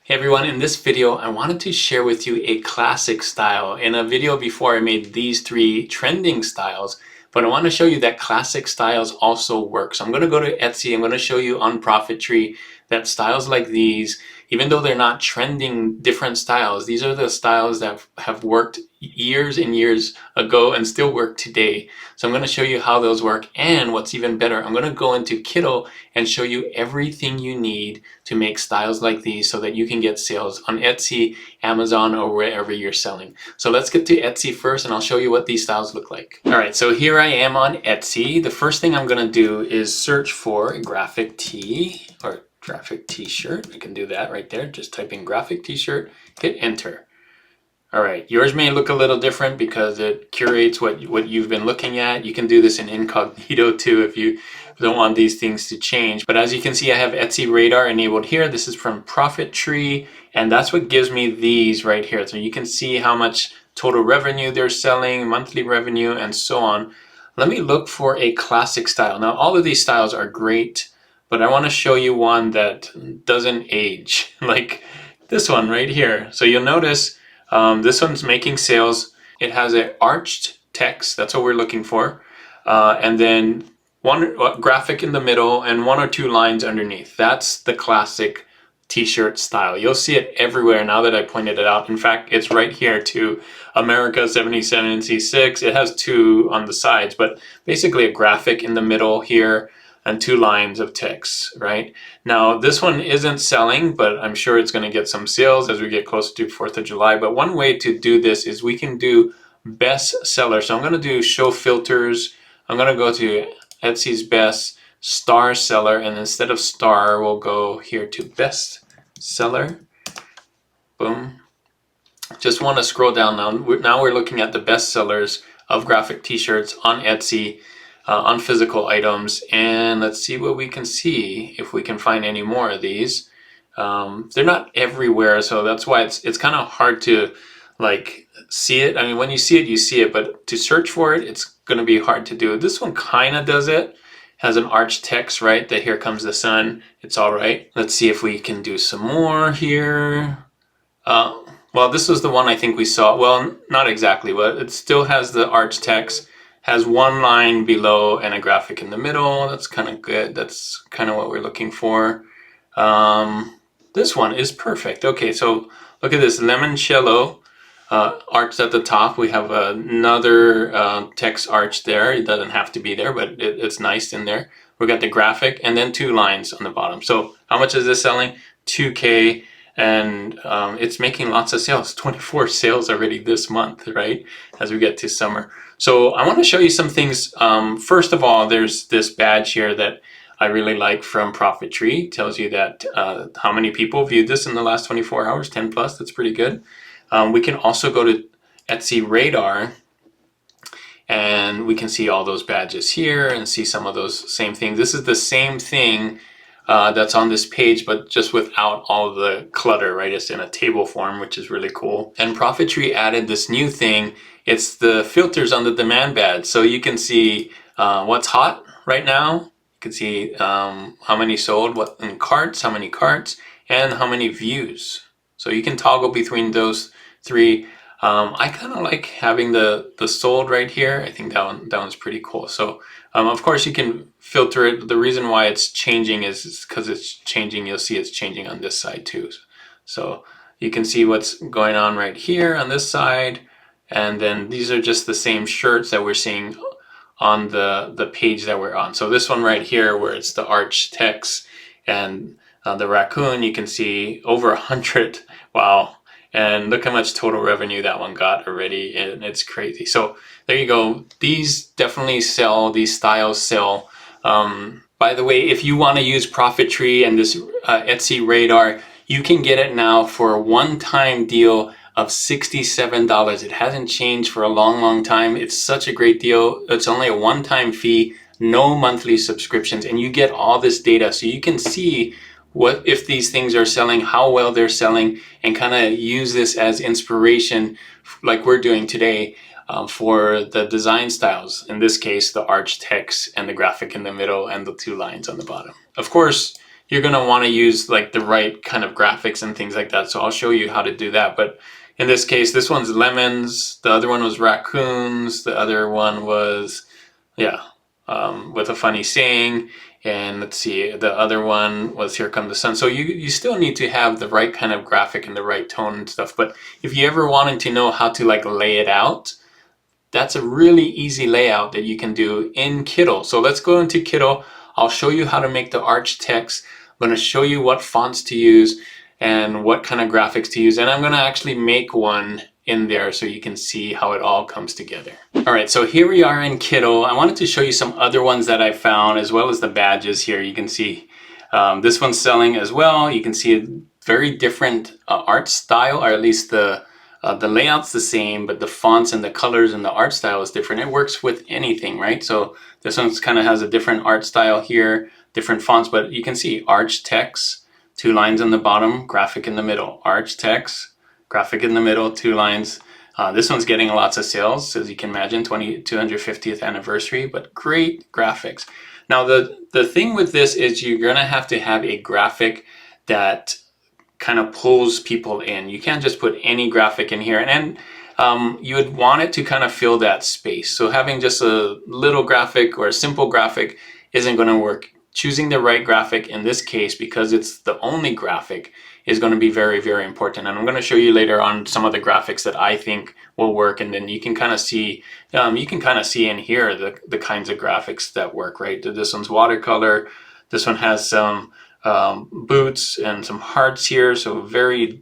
Hey everyone, in this video I wanted to share with you a classic style. In a video before I made these three trending styles, but I want to show you that classic styles also work. So I'm going to go to Etsy, I'm going to show you on ProfitTree that styles like these, even though they're not trending different styles, these are the styles that have worked years and years ago and still work today. So I'm going to show you how those work, and what's even better, I'm going to go into Kittl and show you everything you need to make styles like these so that you can get sales on Etsy, Amazon, or wherever you're selling. So let's get to Etsy first and I'll show you what these styles look like. All right, so here I am on Etsy. The first thing I'm going to do is search for a graphic tee or graphic t-shirt. I can do that right there. Just type in graphic t-shirt, hit enter. All right, yours may look a little different because it curates what you've been looking at. You can do this in incognito too if you don't want these things to change. But as you can see, I have Etsy Radar enabled here. This is from ProfitTree, and that's what gives me these right here. So you can see how much total revenue they're selling, monthly revenue, and so on. Let me look for a classic style. Now, all of these styles are great, but I want to show you one that doesn't age, like this one right here. So you'll notice this one's making sales. It has an arched text, that's what we're looking for, and then one graphic in the middle and one or two lines underneath. That's the classic t-shirt style. You'll see it everywhere now that I pointed it out. In fact, it's right here too. America 77 C6. It has two on the sides, but basically a graphic in the middle here and two lines of text, right? Now, this one isn't selling, but I'm sure it's gonna get some sales as we get closer to 4th of July. But one way to do this is we can do best seller. So I'm gonna do show filters. I'm gonna go to Etsy's best star seller, and instead of star, we'll go here to best seller. Boom. Just wanna scroll down now. Now we're looking at the best sellers of graphic t-shirts on Etsy. On physical items, and let's see what we can see if we can find any more of these. They're not everywhere, so that's why it's kind of hard to like see it. I mean, when you see it, but to search for it, it's going to be hard to do. This one kind of does it. Has an arched text, right? That here comes the sun. It's all right. Let's see if we can do some more here. Well, this was the one I think we saw. Well, not exactly, but it still has the arched text. Has one line below and a graphic in the middle. That's kind of good. That's kind of what we're looking for. This one is perfect. Okay, so look at this limoncello arched at the top. We have another text arch there. It doesn't have to be there, but it's nice in there. We got the graphic and then two lines on the bottom. So how much is this selling? 2K. And it's making lots of sales, 24 sales already this month, right? As we get to summer. So I want to show you some things. First of all, there's this badge here that I really like from ProfitTree. It tells you that how many people viewed this in the last 24 hours, 10 plus, that's pretty good. We can also go to Etsy Radar and we can see all those badges here and see some of those same things. This is the same thing that's on this page, but just without all the clutter, right? It's in a table form, which is really cool. And ProfitTree added this new thing. It's the filters on the demand badge. So you can see what's hot right now. You can see how many sold, what in carts, how many carts, and how many views. So you can toggle between those three. I kind of like having the sold right here. I think that one's pretty cool. So of course you can filter it. The reason why it's changing is because it's changing. You'll see it's changing on this side too. So you can see what's going on right here on this side. And then these are just the same shirts that we're seeing on the page that we're on. So this one right here where it's the arch text and the raccoon, you can see over 100. Wow. And look how much total revenue that one got already, and it's crazy. So there you go. These definitely sell, these styles sell. By the way, if you want to use ProfitTree and this Etsy Radar, you can get it now for a one-time deal of $67. It hasn't changed for a long, long time. It's such a great deal. It's only a one-time fee, no monthly subscriptions, and you get all this data so you can see what if these things are selling, how well they're selling, and kind of use this as inspiration like we're doing today for the design styles. In this case, the arch text and the graphic in the middle and the two lines on the bottom. Of course, you're going to want to use like the right kind of graphics and things like that. So I'll show you how to do that. But in this case, this one's lemons, the other one was raccoons, the other one was, yeah, with a funny saying. And let's see, the other one was Here Come the Sun. So you still need to have the right kind of graphic and the right tone and stuff. But if you ever wanted to know how to like lay it out, that's a really easy layout that you can do in Kittl. So let's go into Kittl. I'll show you how to make the arch text. I'm going to show you what fonts to use and what kind of graphics to use. And I'm going to actually make one in there so you can see how it all comes together. All right, so here we are in Kittl. I wanted to show you some other ones that I found, as well as the badges here. You can see this one's selling as well. You can see a very different art style, or at least the layout's the same, but the fonts and the colors and the art style is different. It works with anything, right? So this one kind of has a different art style here, different fonts, but you can see arch text, 2 lines on the bottom, graphic in the middle, arch text, graphic in the middle, 2 lines. This one's getting lots of sales, as you can imagine, 250th anniversary, but great graphics. Now the thing with this is you're gonna have to have a graphic that kind of pulls people in. You can't just put any graphic in here, and you would want it to kind of fill that space. So having just a little graphic or a simple graphic isn't going to work. Choosing the right graphic in this case, because it's the only graphic, is going to be very, very important. And I'm going to show you later on some of the graphics that I think will work, and then you can kind of see in here the kinds of graphics that work, right? This one's watercolor. This one has some boots and some hearts here, so very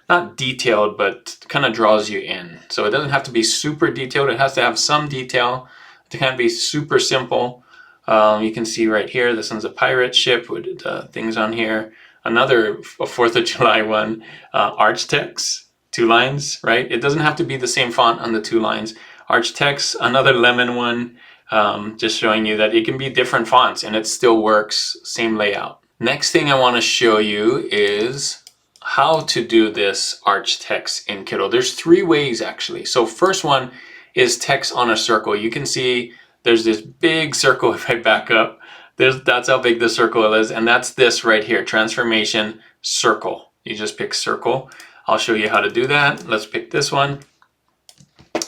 not detailed, but kind of draws you in. So it doesn't have to be super detailed, it has to have some detail. It can't be super simple. You can see right here, this one's a pirate ship with things on here. Another 4th of July one, arch text, 2 lines, right? It doesn't have to be the same font on the 2 lines. Arch text, another lemon one, just showing you that it can be different fonts and it still works, same layout. Next thing I want to show you is how to do this arch text in Kittl. There's 3 ways actually. So first one is text on a circle. You can see there's this big circle. If I back up, that's how big the circle is, and that's this right here, transformation circle. You just pick circle. I'll show you how to do that. Let's pick this one.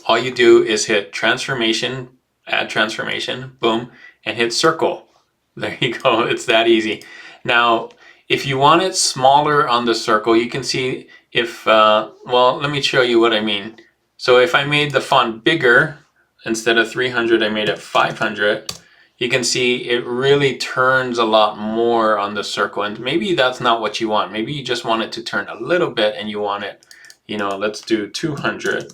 All you do is hit transformation, add transformation, boom, and hit circle. There you go, it's that easy. Now, if you want it smaller on the circle, you can see if, well, let me show you what I mean. So if I made the font bigger, instead of 300, I made it 500, you can see it really turns a lot more on the circle. And maybe that's not what you want. Maybe you just want it to turn a little bit and you want it, you know, let's do 200.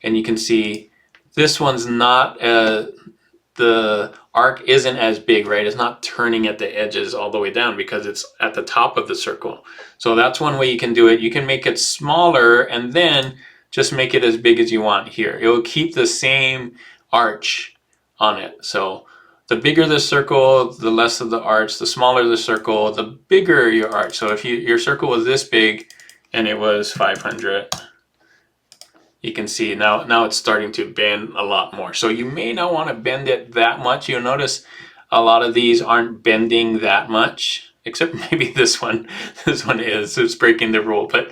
And you can see this one's not the arc isn't as big, right? It's not turning at the edges all the way down because it's at the top of the circle. So that's one way you can do it. You can make it smaller and then just make it as big as you want here. It will keep the same arch on it. So the bigger the circle, the less of the arch. The smaller the circle, the bigger your arch. So if your circle was this big and it was 500, you can see now it's starting to bend a lot more. So you may not want to bend it that much. You'll notice a lot of these aren't bending that much, except maybe this one. This one is, it's breaking the rule, but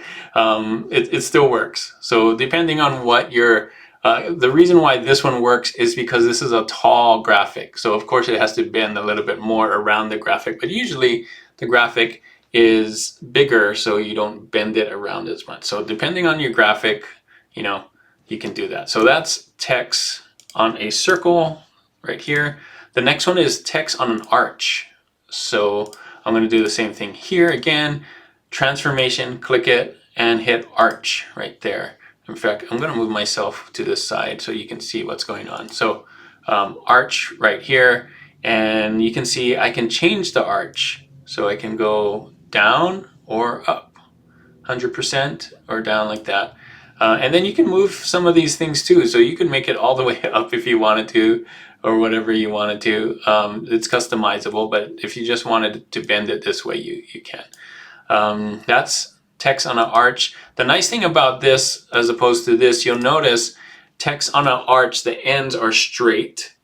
it still works. So depending on what your, the reason why this one works is because this is a tall graphic. So of course it has to bend a little bit more around the graphic, but usually the graphic is bigger so you don't bend it around as much. So depending on your graphic, you know, you can do that. So that's text on a circle right here. The next one is text on an arch. So I'm going to do the same thing here again. Transformation, click it and hit arch right there. In fact, I'm going to move myself to this side so you can see what's going on. So arch right here, and you can see I can change the arch. So I can go down or up, 100% or down like that. And then you can move some of these things too. So you can make it all the way up if you wanted to, or whatever you wanted to. It's customizable, but if you just wanted to bend it this way, you can. That's text on an arch. The nice thing about this, as opposed to this, you'll notice text on an arch, the ends are straight.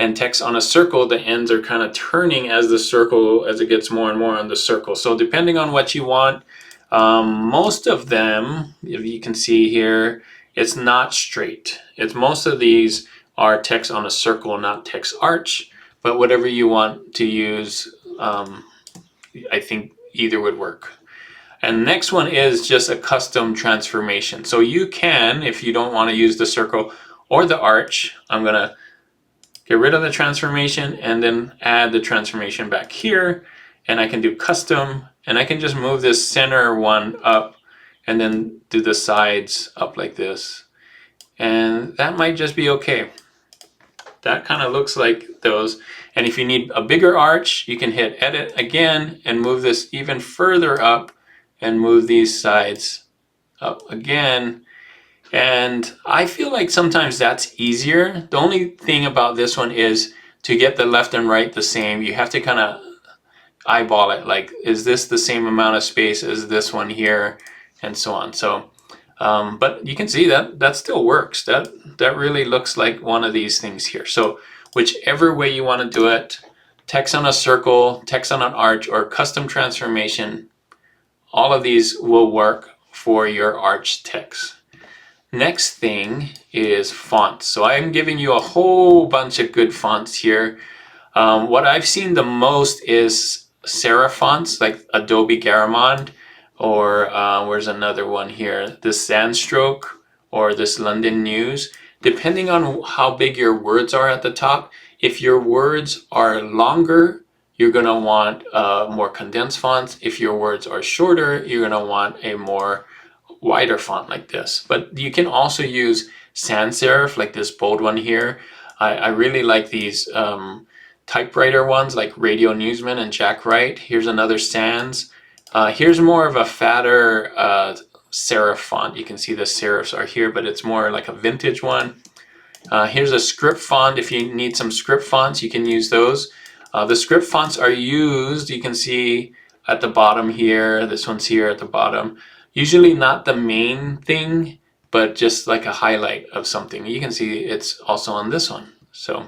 And text on a circle, the ends are kind of turning as the circle, as it gets more and more on the circle. So depending on what you want, most of them, if you can see here, it's not straight. It's most of these are text on a circle, not text arch, but whatever you want to use, I think either would work. And next one is just a custom transformation. So you can, if you don't want to use the circle or the arch, I'm gonna get rid of the transformation and then add the transformation back here, and I can do custom, and I can just move this center one up and then do the sides up like this, and that might just be okay. That kind of looks like those. And if you need a bigger arch, you can hit edit again and move this even further up and move these sides up again. And I feel like sometimes that's easier. The only thing about this one is to get the left and right the same, you have to kind of eyeball it. Like, is this the same amount of space as this one here, and so on. So, but you can see that that still works. That really looks like one of these things here. So whichever way you want to do it, text on a circle, text on an arch, or custom transformation, all of these will work for your arch text. Next thing is fonts. So I'm giving you a whole bunch of good fonts here. What I've seen the most is serif fonts like Adobe Garamond, or where's another one here? This Sandstroke or this London News. Depending on how big your words are at the top, if your words are longer, you're going to want more condensed fonts. If your words are shorter, you're going to want a more wider font like this. But you can also use sans serif, like this bold one here. I really like these typewriter ones like Radio Newsman and Jack Wright. Here's another sans. Here's more of a fatter serif font. You can see the serifs are here, but it's more like a vintage one. Here's a script font. If you need some script fonts, you can use those. The script fonts are used, you can see at the bottom here. This one's here at the bottom. Usually not the main thing, but just like a highlight of something. You can see it's also on this one. So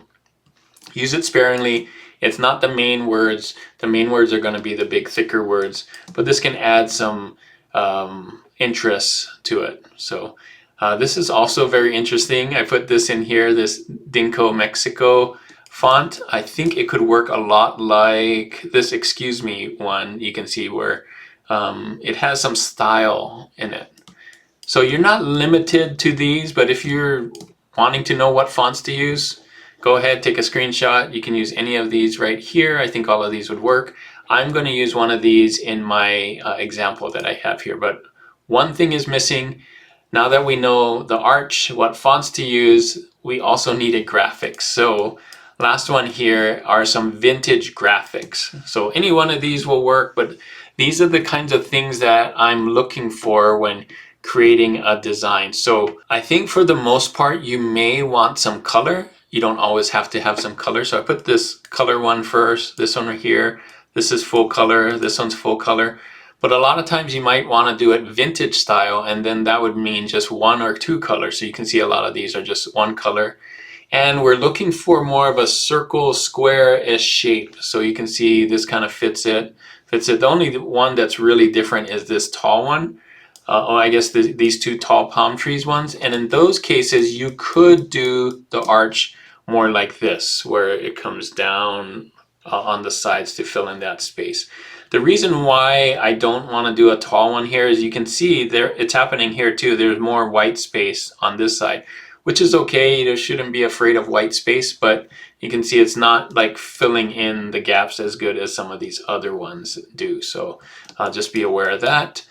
use it sparingly. It's not the main words. The main words are going to be the big, thicker words, but this can add some interest to it. So this is also very interesting. I put this in here, this Dinko Mexico font. I think it could work a lot like this Excuse Me one. You can see where it has some style in it. So you're not limited to these, but if you're wanting to know what fonts to use, go ahead, take a screenshot. You can use any of these right here. I think all of these would work. I'm going to use one of these in my example that I have here, but one thing is missing. Now that we know the arch, what fonts to use, we also needed graphics. So last one here are some vintage graphics. So any one of these will work, but these are the kinds of things that I'm looking for when creating a design. So I think for the most part, you may want some color. You don't always have to have some color. So I put this color one first, this one right here. This is full color, this one's full color. But a lot of times you might want to do it vintage style, and then that would mean just one or two colors. So you can see a lot of these are just one color. And we're looking for more of a circle, square-ish shape. So you can see this kind of fits it. The only one that's really different is this tall one. I guess these two tall palm trees ones. And in those cases, you could do the arch more like this, where it comes down on the sides to fill in that space. The reason why I don't want to do a tall one here is you can see there, it's happening here too. There's more white space on this side, which is okay. You shouldn't be afraid of white space, but you can see it's not like filling in the gaps as good as some of these other ones do. So just be aware of that.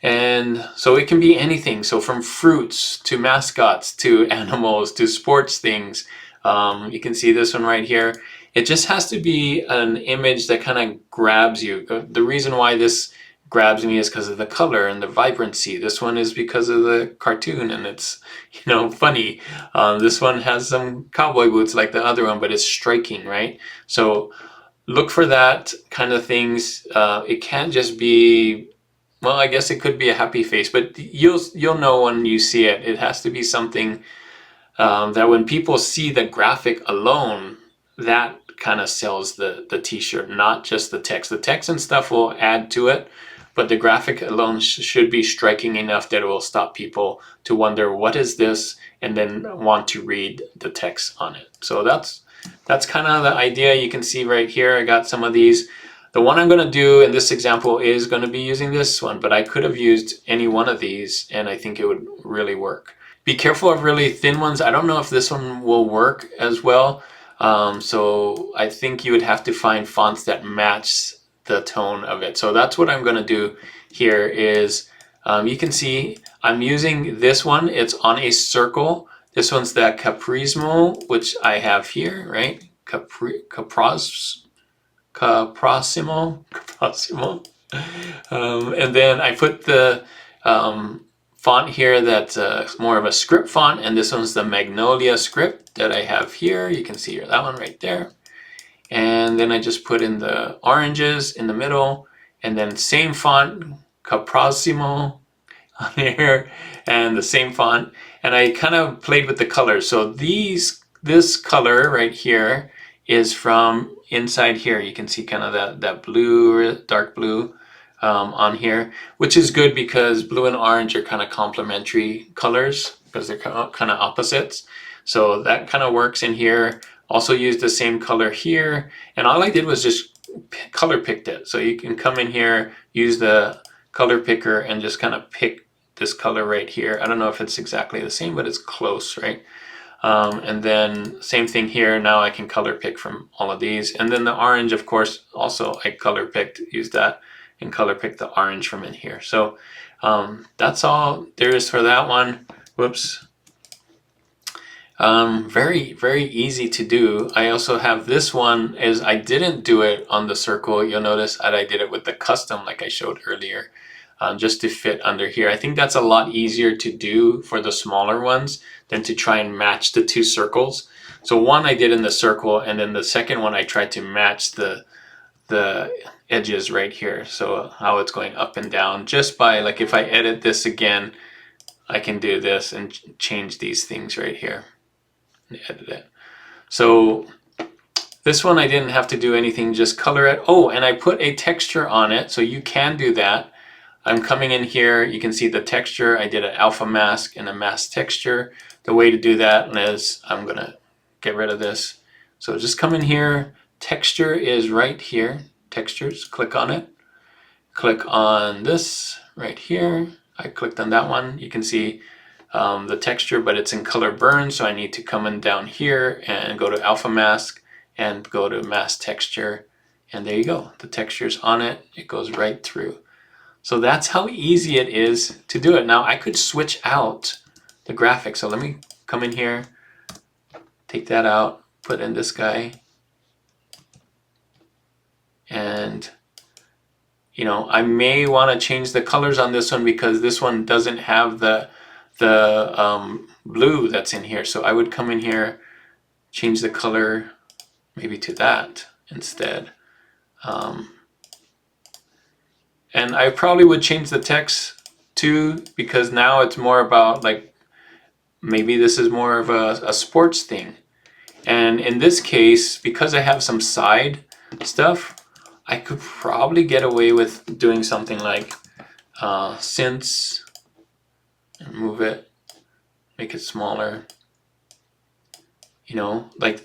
And so it can be anything. So from fruits to mascots to animals to sports things. You can see this one right here. It just has to be an image that kind of grabs you. The reason why this grabs me is because of the color and the vibrancy. This one is because of the cartoon and it's, you know, funny. This one has some cowboy boots like the other one, but it's striking, right? So look for that kind of things. It can't just be, well, I guess it could be a happy face, but you'll know when you see it. It has to be something that when people see the graphic alone, that kind of sells the t-shirt, not just the text. The text and stuff will add to it, but the graphic alone should be striking enough that it will stop people to wonder what is this, and then want to read the text on it. So that's kind of the idea. You can see right here I got some of these. The one I'm going to do in this example is going to be using this one, but I could have used any one of these and I think it would really work. Be careful of really thin ones. I don't know if this one will work as well. So I think you would have to find fonts that match the tone of it. So that's what I'm going to do here is, you can see I'm using this one. It's on a circle. This one's the Caprissimo, which I have here, right? Caprissimo. And then I put the font here that's more of a script font, and this one's the Magnolia script that I have here. You can see that one right there. And then I just put in the oranges in the middle, and then same font, Caprissimo on here, and the same font. And I kind of played with the colors. So this color right here is from inside here. You can see kind of that blue, dark blue on here, which is good because blue and orange are kind of complementary colors because they're kind of opposites. So that kind of works in here. Also use the same color here, and all I did was just color picked it. So you can come in here, use the color picker, and just kind of pick this color right here. I don't know if it's exactly the same, but it's close, right? And then same thing here. Now I can color pick from all of these. And then the orange, of course, also I color picked, use that and color pick the orange from in here. So that's all there is for that one. Whoops. Very, very easy to do. I also have this one is I didn't do it on the circle. You'll notice that I did it with the custom like I showed earlier, just to fit under here. I think that's a lot easier to do for the smaller ones than to try and match the two circles. So one I did in the circle, and then the second one I tried to match the edges right here. So how it's going up and down just by, like, if I edit this again, I can do this and change these things right here and edit it. So this one I didn't have to do anything, just color it. Oh, and I put a texture on it, so you can do that. I'm coming in here, you can see the texture. I did an alpha mask and a mask texture. The way to do that is, I'm gonna get rid of this. So just come in here, texture is right here, textures, click on it. Click on this right here. I clicked on that one. You can see the texture, but it's in color burn, so I need to come in down here and go to alpha mask and go to mask texture, and there you go. The texture's on it. It goes right through. So that's how easy it is to do it. Now I could switch out the graphic. So let me come in here, take that out, put in this guy, and you know, I may want to change the colors on this one because this one doesn't have the blue that's in here. So I would come in here, change the color maybe to that instead. And I probably would change the text too, because now it's more about, like, maybe this is more of a sports thing. And in this case, because I have some side stuff, I could probably get away with doing something like since, and move it, make it smaller. You know, like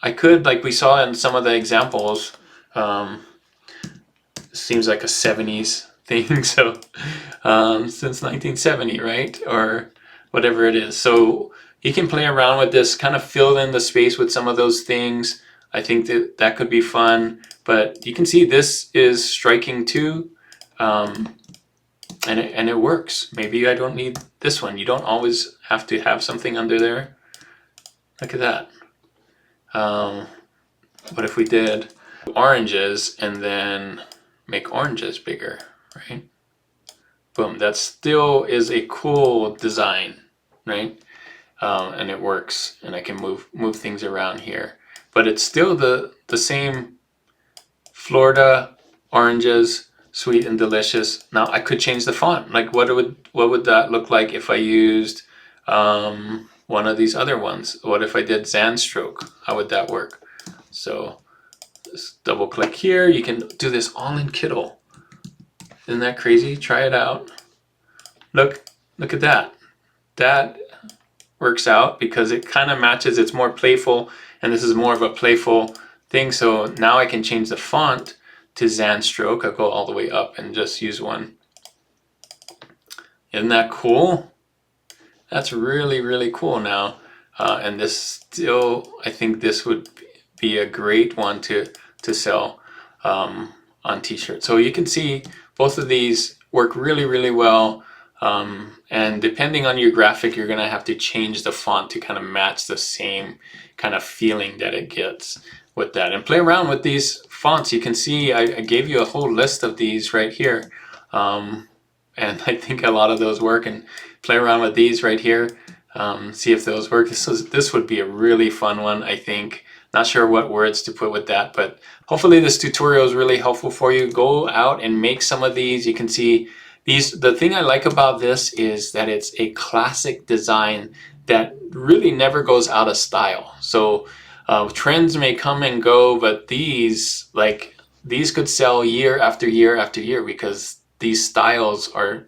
I could, like we saw in some of the examples, seems like a 70s thing. So since 1970, right? Or whatever it is. So you can play around with this, kind of fill in the space with some of those things. I think that could be fun. But you can see this is striking too, and it works. Maybe I don't need this one. You don't always have to have something under there. Look at that. What if we did oranges and then make oranges bigger, right? Boom, that still is a cool design, right? And it works, and I can move things around here. But it's still the same Florida oranges, sweet and delicious. Now I could change the font. Like what would that look like if I used one of these other ones. What if I did Zandstroke? How would that work? So just double click here. You can do this all in Kittl. Isn't that crazy? Try it out. Look at that. That works out because it kind of matches. It's more playful, and this is more of a playful thing. So now I can change the font to Zandstroke. I'll go all the way up and just use one. Isn't that cool? That's really, really cool now. And this still, I think this would be a great one to sell on t-shirts. So you can see both of these work really, really well. And depending on your graphic, you're gonna have to change the font to kind of match the same kind of feeling that it gets with that. And play around with these fonts. You can see I gave you a whole list of these right here. And I think a lot of those work, and play around with these right here. See if those work. This would be a really fun one, I think. Not sure what words to put with that, but hopefully this tutorial is really helpful for you. Go out and make some of these. You can see these. The thing I like about this is that it's a classic design that really never goes out of style. So trends may come and go, but these could sell year after year after year because these styles are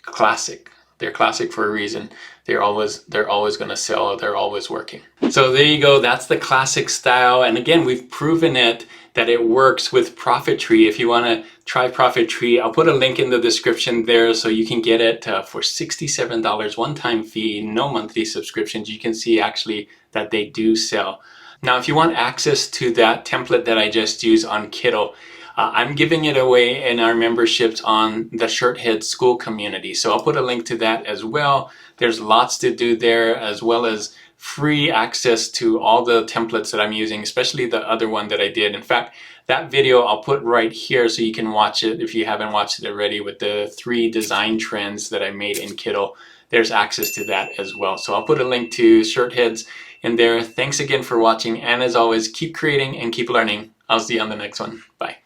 classic. They're classic for a reason. They're always going to sell. They're always working. So there you go. That's the classic style. And again, we've proven it that it works with ProfitTree. If you want to try ProfitTree, I'll put a link in the description there so you can get it for $67 one-time fee, no monthly subscriptions. You can see actually that they do sell. Now, if you want access to that template that I just used on Kittl, I'm giving it away in our memberships on the Shirthead School community. So I'll put a link to that as well. There's lots to do there, as well as free access to all the templates that I'm using, especially the other one that I did. In fact, that video I'll put right here so you can watch it if you haven't watched it already, with the 3 design trends that I made in Kittl. There's access to that as well. So I'll put a link to Shirtheads in there. Thanks again for watching, and as always, keep creating and keep learning. I'll see you on the next one. Bye.